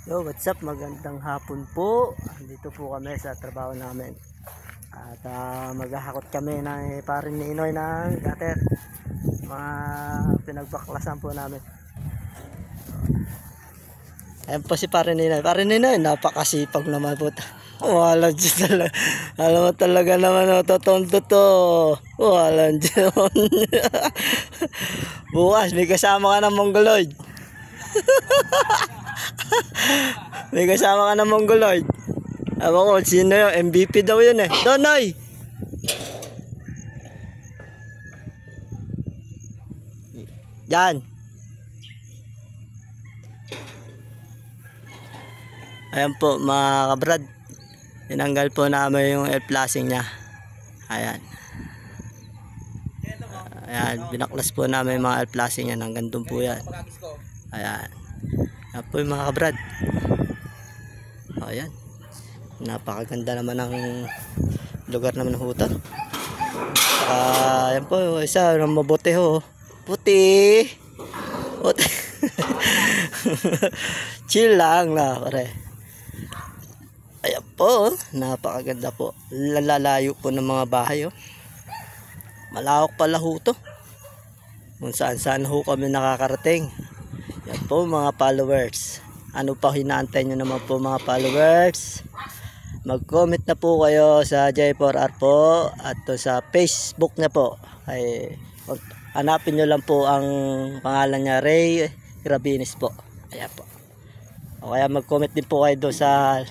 Yo, what's up? Magandang hapon po. Dito po kami sa trabaho namin. At maghahakot kami ng parin ni Inoy ng gutter. Mga pinagbaklasan po namin. Ayan po si parin ni Inoy. Parin ni Inoy, napakasipag naman po. Wala dyan talaga. Alam mo talaga naman, totoo. Wala dyan. Bukas, may kasama ka ng Mongoloid. May kasama ka ng Mongoloid. Ewan ko, sino yun? MVP daw yun eh. Donoy! Yan. Ayan po mga kabrad. Tinanggal po namin yung air flashing niya. Ayan. Ayan, binaklas po namin yung mga air flashing niya. Hanggang doon po yan. Ayan. Ayan po yung mga kabrad. Ayan. Napakaganda naman ng lugar naman ng hutan. Ayan po, isa na mabuti ho. Puti. Puti. Chill lang na pare. Ayan po, napakaganda po. Lalayo po ng mga bahay oh. Malawak pala ho to. Kung saan ho kami nakakarating. Yan po mga followers. Ano pa hinaantay nyo naman po mga followers? Mag-comment na po kayo sa J4R po at sa Facebook na po. Ay, hanapin nyo lang po ang pangalan niya, Ray Grabinis po. Ayan po. O kaya mag-comment din po kayo doon sa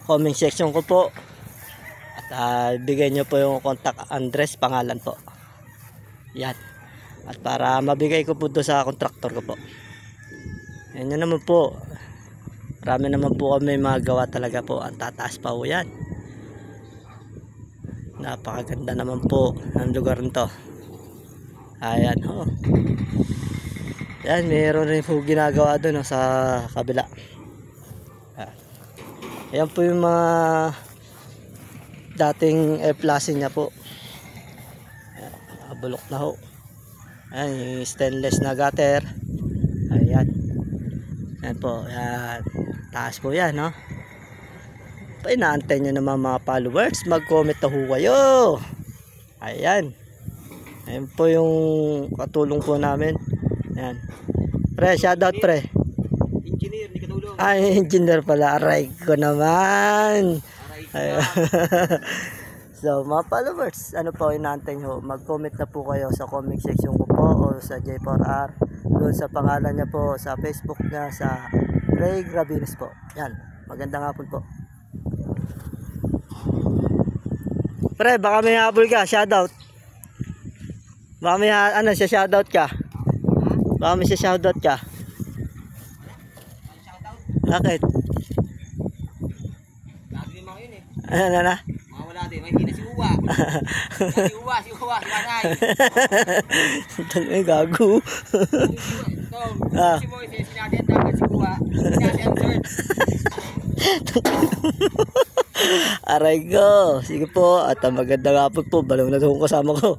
comment section ko po. At bigay nyo po yung contact address, pangalan po. Yan. At para mabigay ko po doon sa contractor ko po. Yan yun naman po. Marami naman po kami magawa talaga po. Ang tataas pa po yan. Napakaganda naman po ng lugar nito. Ayan ho. Yan, mayroon rin po ginagawa doon sa kabila. Ayan po yung mga dating air flashing niya po. Nakabulok na ho. Ayan, yung stainless na gutter. Ayan. Ayan po, ayan. Taas po yan, no? Inaantay nyo naman mga followers. Mag-comment na ho kayo. Ayan. Ayan po yung katulong po namin. Ayan. Pre, shoutout pre. Engineer, ni katulong. Ay, engineer pala. Aray ko naman. Ayan. So, mga followers, ano po inaantay nyo? Mag-comment na po kayo sa comment section ko po o sa J4R. Doon sa pangalan niya po, sa Facebook niya, sa Ray Grabinis po. Yan, magandang hapon po. Pre, baka may habol ka, shoutout. Baka may shoutout ka. Baka may shoutout ka. Bakit? Lagi din mga yun eh. Ano na? Mga wala din, may hina si Uwa. Si Uwa, si Wanay. Ay, gago. Si Moises, sinati ang dapat si Uwa. Sinati ang third. Aray ko. Sige po. At magandang hapon po. Balong na itong kasama ko.